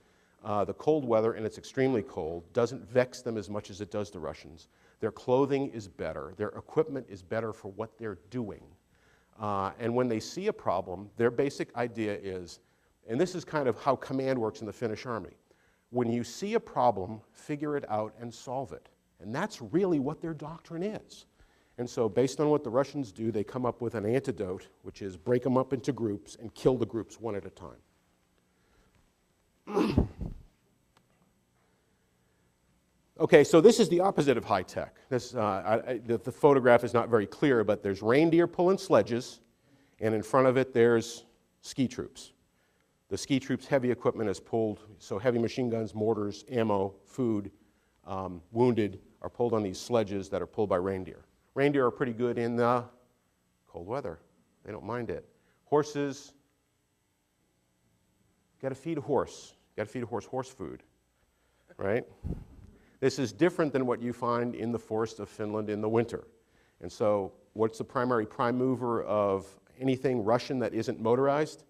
The cold weather, and it's extremely cold, doesn't vex them as much as it does the Russians. Their clothing is better. Their equipment is better for what they're doing. And when they see a problem, their basic idea is, and this is kind of how command works in the Finnish army, when you see a problem, figure it out and solve it. And that's really what their doctrine is. And so based on what the Russians do, they come up with an antidote, which is break them up into groups and kill the groups one at a time. Okay, so this is the opposite of high tech. The photograph is not very clear, but there's reindeer pulling sledges, and in front of it there's ski troops. The ski troops' heavy equipment is pulled, so heavy machine guns, mortars, ammo, food, wounded are pulled on these sledges that are pulled by reindeer. Reindeer are pretty good in the cold weather. They don't mind it. Horses, got to feed a horse. Got to feed a horse horse food, right? This is different than what you find in the forest of Finland in the winter. And so what's the primary prime mover of anything Russian that isn't motorized?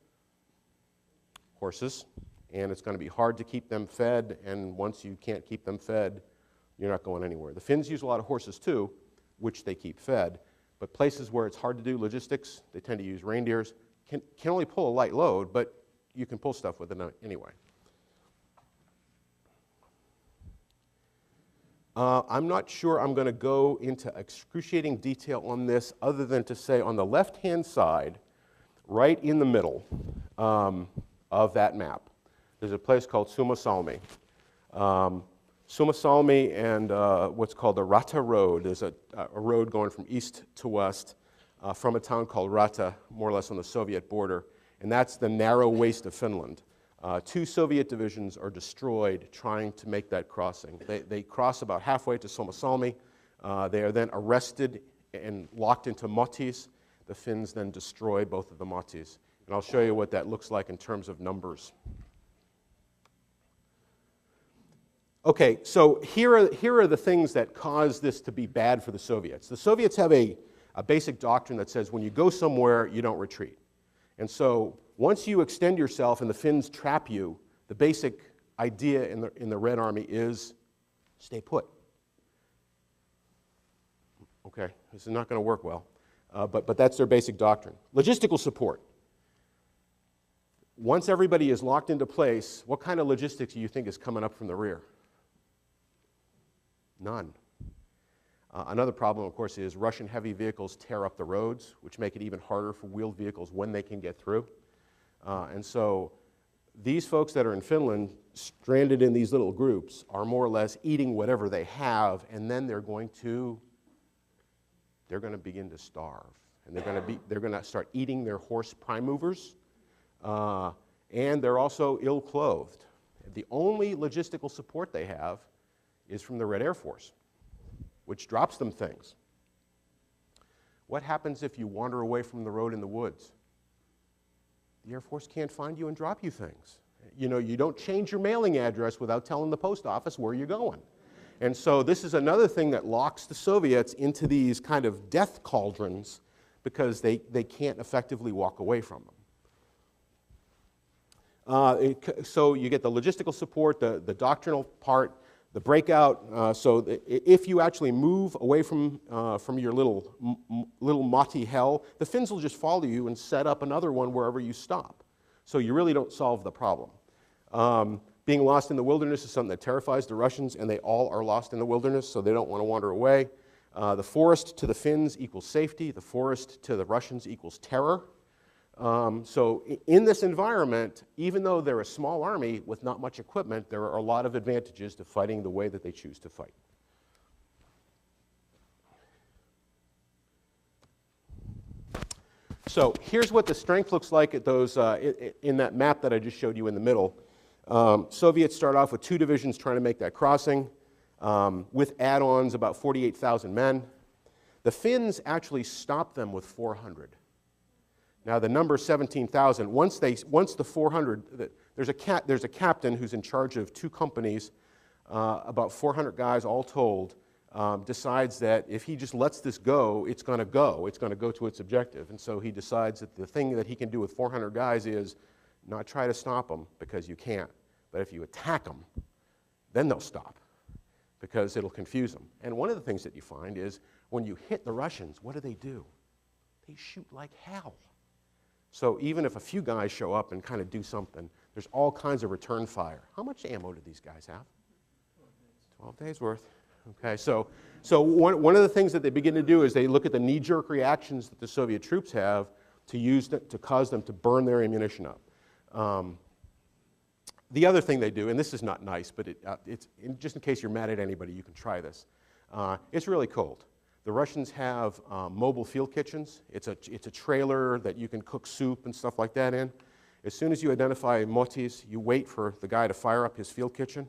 Horses. And it's going to be hard to keep them fed, and once you can't keep them fed, you're not going anywhere. The Finns use a lot of horses too, which they keep fed, but places where it's hard to do logistics, they tend to use reindeers. Can only pull a light load, but you can pull stuff with it anyway. I'm not sure I'm going to go into excruciating detail on this other than to say on the left-hand side, right in the middle of that map, there's a place called Suomussalmi. Suomussalmi and what's called the Rata Road. There's a road going from east to west from a town called Rata, more or less on the Soviet border, and that's the narrow waist of Finland. 2 Soviet divisions are destroyed trying to make that crossing. They cross about halfway to Suomussalmi. They are then arrested and locked into mottis. The Finns then destroy both of the mottis. And I'll show you what that looks like in terms of numbers. Okay, so here are the things that cause this to be bad for the Soviets. The Soviets have a basic doctrine that says when you go somewhere, you don't retreat. And so once you extend yourself and the Finns trap you, the basic idea in the Red Army is stay put. Okay, this is not going to work well, but that's their basic doctrine. Logistical support. Once everybody is locked into place, what kind of logistics do you think is coming up from the rear? None. Another problem, of course, is Russian heavy vehicles tear up the roads, which make it even harder for wheeled vehicles when they can get through. And so these folks that are in Finland, stranded in these little groups, are more or less eating whatever they have, and then they're going to begin to starve. And they're going to start eating their horse prime movers, and they're also ill-clothed. The only logistical support they have is from the Red Air Force, which drops them things. What happens if you wander away from the road in the woods? The Air Force can't find you and drop you things. You know, you don't change your mailing address without telling the post office where you're going. And so this is another thing that locks the Soviets into these kind of death cauldrons because they can't effectively walk away from them. So you get the logistical support, the doctrinal part, the breakout. So if you actually move away from your little motti hell, the Finns will just follow you and set up another one wherever you stop. So you really don't solve the problem. Being lost in the wilderness is something that terrifies the Russians, and they all are lost in the wilderness, so they don't want to wander away. The forest to the Finns equals safety. The forest to the Russians equals terror. So in this environment, even though they're a small army with not much equipment, there are a lot of advantages to fighting the way that they choose to fight. So here's what the strength looks like at those, in that map that I just showed you in the middle. Soviets start off with 2 divisions trying to make that crossing. With add-ons, about 48,000 men. The Finns actually stopped them with 400. Now the number 17,000. Once the 400, there's a captain who's in charge of 2 companies, about 400 guys all told, decides that if he just lets this go, it's going to go. It's going to go to its objective. And so he decides that the thing that he can do with 400 guys is not try to stop them, because you can't. But if you attack them, then they'll stop, because it'll confuse them. And one of the things that you find is when you hit the Russians, what do? They shoot like hell. So even if a few guys show up and kind of do something, there's all kinds of return fire. How much ammo do these guys have? 12 days worth. Okay, so one of the things that they begin to do is they look at the knee-jerk reactions that the Soviet troops have to cause them to burn their ammunition up. The other thing they do, and this is not nice, but it's just in case you're mad at anybody, you can try this. It's really cold. The Russians have mobile field kitchens. It's a trailer that you can cook soup and stuff like that in. As soon as you identify motis, you wait for the guy to fire up his field kitchen,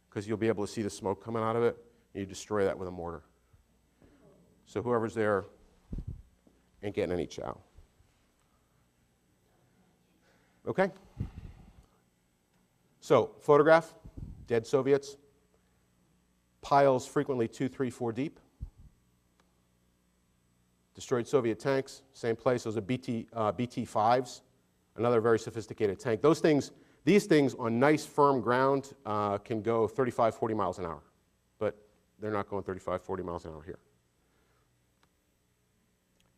because you'll be able to see the smoke coming out of it, and you destroy that with a mortar. So whoever's there ain't getting any chow. Okay? So, photograph, dead Soviets, piles frequently 2, 3, 4 deep. Destroyed Soviet tanks, same place. Those are BT-5s, another very sophisticated tank. These things on nice firm ground can go 35, 40 miles an hour, but they're not going 35, 40 miles an hour here.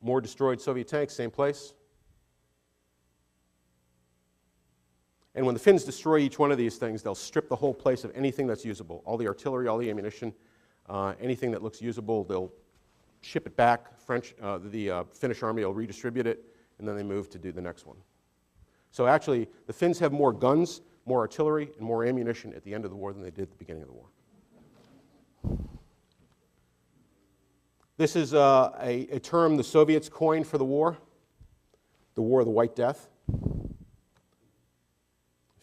More destroyed Soviet tanks, same place. And when the Finns destroy each one of these things, they'll strip the whole place of anything that's usable. All the artillery, all the ammunition, anything that looks usable, they'll ship it back. The Finnish army will redistribute it, and then they move to do the next one. So actually, the Finns have more guns, more artillery, and more ammunition at the end of the war than they did at the beginning of the war. This is a term the Soviets coined for the War of the White Death.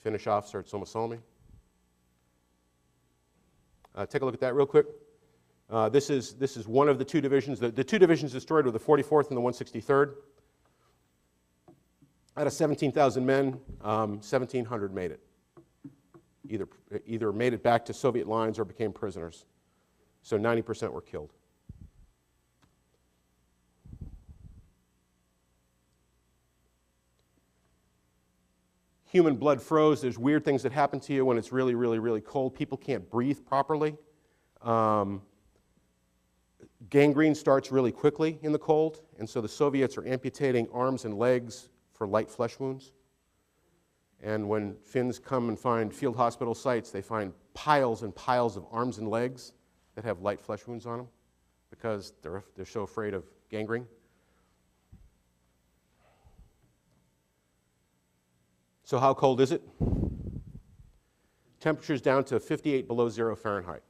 Finnish officer at Suomussalmi. Take a look at that real quick. This is one of the 2 divisions. The 2 divisions destroyed were the 44th and the 163rd. Out of 17,000 men, 1,700 made it. Either made it back to Soviet lines or became prisoners. So 90% were killed. Human blood froze. There's weird things that happen to you when it's really, really, really cold. People can't breathe properly. Gangrene starts really quickly in the cold, and so the Soviets are amputating arms and legs for light flesh wounds. And when Finns come and find field hospital sites, they find piles and piles of arms and legs that have light flesh wounds on them because they're so afraid of gangrene. So how cold is it? Temperature's down to 58 below 0 Fahrenheit.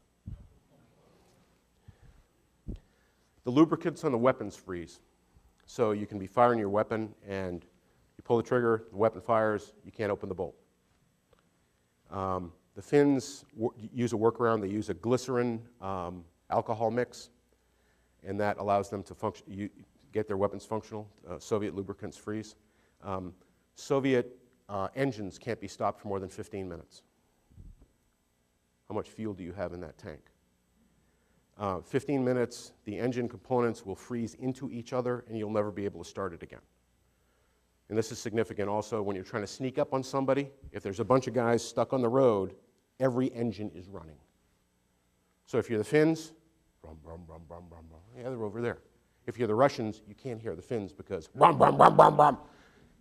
The lubricants on the weapons freeze. So you can be firing your weapon and you pull the trigger, the weapon fires, you can't open the bolt. The Finns use a workaround. They use a glycerin alcohol mix, and that allows them to get their weapons functional. Soviet lubricants freeze. Soviet engines can't be stopped for more than 15 minutes. How much fuel do you have in that tank? 15 minutes, the engine components will freeze into each other, and you'll never be able to start it again. And this is significant also when you're trying to sneak up on somebody. If there's a bunch of guys stuck on the road, every engine is running. So if you're the Finns, brum, brum, brum, brum, brum, brum. Yeah, they're over there. If you're the Russians, you can't hear the Finns because brum, brum, brum, brum, brum.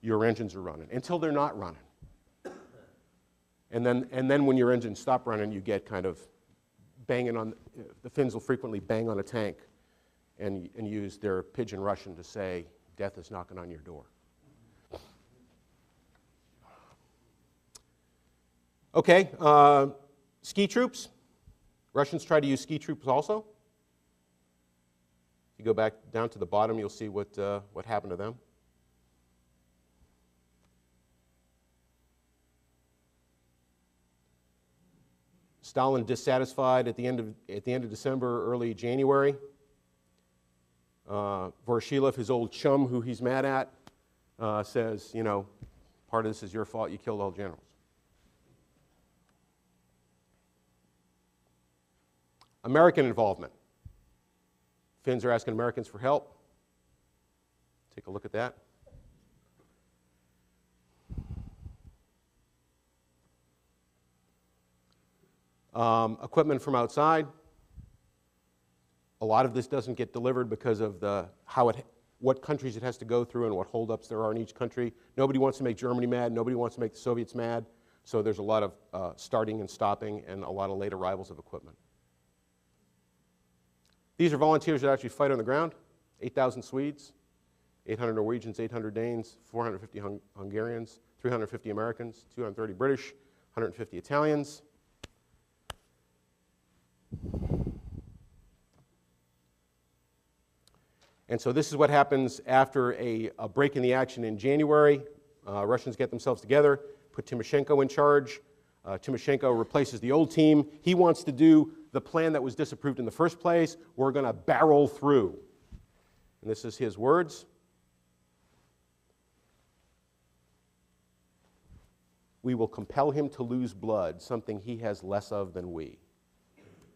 Your engines are running until they're not running. And then when your engines stop running, you get kind of banging on, the Finns will frequently bang on a tank and used their pidgin Russian to say, "Death is knocking on your door." Okay, ski troops. Russians try to use ski troops also. If you go back down to the bottom, you'll see what happened to them. Stalin dissatisfied at the end of December, early January. Voroshilov, his old chum who he's mad at, says, you know, part of this is your fault, you killed all generals. American involvement. Finns are asking Americans for help. Take a look at that. Equipment from outside. A lot of this doesn't get delivered because of what countries it has to go through and what holdups there are in each country. Nobody wants to make Germany mad. Nobody wants to make the Soviets mad. So there's a lot of starting and stopping and a lot of late arrivals of equipment. These are volunteers that actually fight on the ground. 8,000 Swedes, 800 Norwegians, 800 Danes, 450 Hungarians, 350 Americans, 230 British, 150 Italians. And so this is what happens after a break in the action in January. Russians get themselves together, put Timoshenko in charge. Timoshenko replaces the old team. He wants to do the plan that was disapproved in the first place. We're going to barrel through. And this is his words. We will compel him to lose blood, something he has less of than we.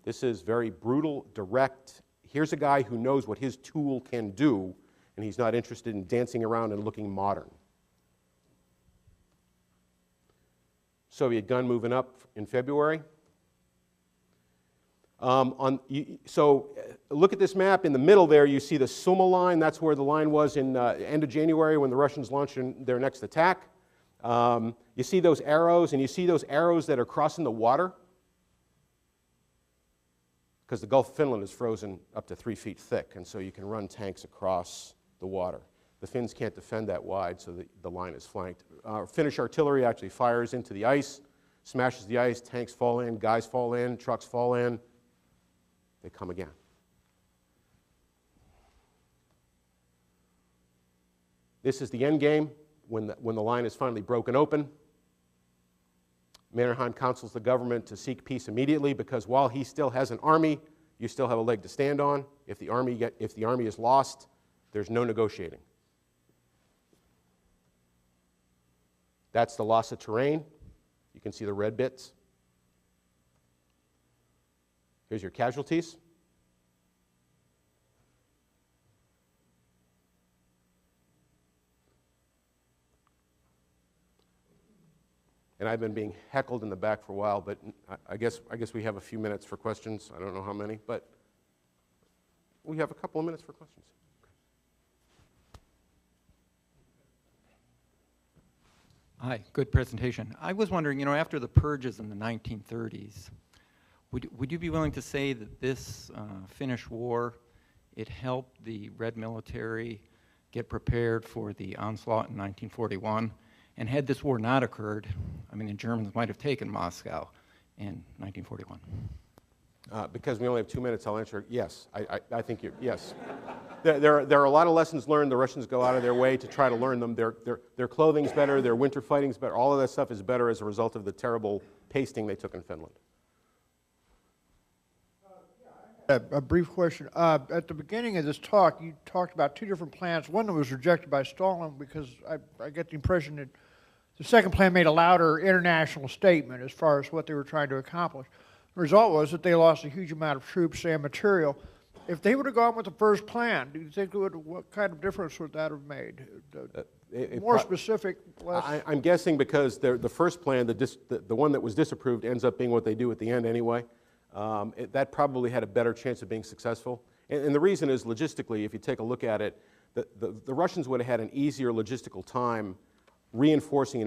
This is very brutal, direct. Here's a guy who knows what his tool can do, and he's not interested in dancing around and looking modern. Soviet gun moving up in February. So look at this map. In the middle there, you see the Suma line. That's where the line was in end of January when the Russians launched their next attack. You see those arrows, and you see those arrows that are crossing the water, because the Gulf of Finland is frozen up to 3 feet thick, and so you can run tanks across the water. The Finns can't defend that wide, so the line is flanked. Finnish artillery actually fires into the ice, smashes the ice, tanks fall in, guys fall in, trucks fall in. They come again. This is the end game when the line is finally broken open. Mannerheim counsels the government to seek peace immediately, because while he still has an army, you still have a leg to stand on. If the army is lost, there's no negotiating. That's the loss of terrain. You can see the red bits. Here's your casualties. And I've been being heckled in the back for a while, but I guess we have a few minutes for questions. I don't know how many, but we have a couple of minutes for questions. Hi, good presentation. I was wondering, you know, after the purges in the 1930s, would you be willing to say that this Finnish war, it helped the Red military get prepared for the onslaught in 1941? And had this war not occurred, I mean, the Germans might have taken Moscow in 1941. Because we only have 2 minutes, I'll answer yes. I think yes. There are a lot of lessons learned. The Russians go out of their way to try to learn them. Their clothing's better, their winter fighting's better. All of that stuff is better as a result of the terrible pasting they took in Finland. A brief question. At the beginning of this talk, you talked about two different plans. One that was rejected by Stalin because I get the impression that the second plan made a louder international statement as far as what they were trying to accomplish. The result was that they lost a huge amount of troops and material. If they would have gone with the first plan, do you think what kind of difference would that have made? More specific, less... I'm guessing because the first plan, the one that was disapproved, ends up being what they do at the end anyway. That probably had a better chance of being successful. And the reason is, logistically, if you take a look at it, the Russians would have had an easier logistical time reinforcing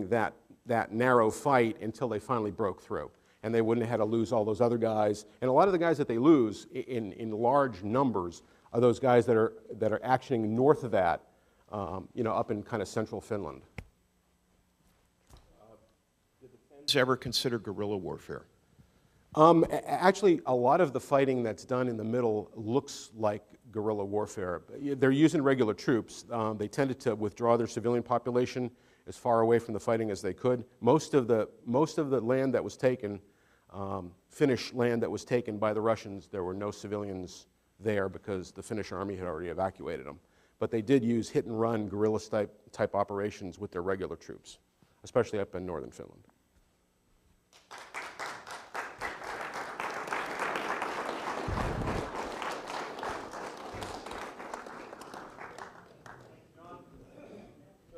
that narrow fight until they finally broke through. and they wouldn't have had to lose all those other guys. And a lot of the guys that they lose in large numbers are those guys that are actioning north of that, up in kind of central Finland. Did the Finns ever consider guerrilla warfare? Actually, a lot of the fighting that's done in the middle looks like guerrilla warfare. They're using regular troops. They tended to withdraw their civilian population as far away from the fighting as they could. Most of the land that was taken, Finnish land that was taken by the Russians, there were no civilians there because the Finnish army had already evacuated them. But they did use hit and run guerrilla type operations with their regular troops, especially up in northern Finland.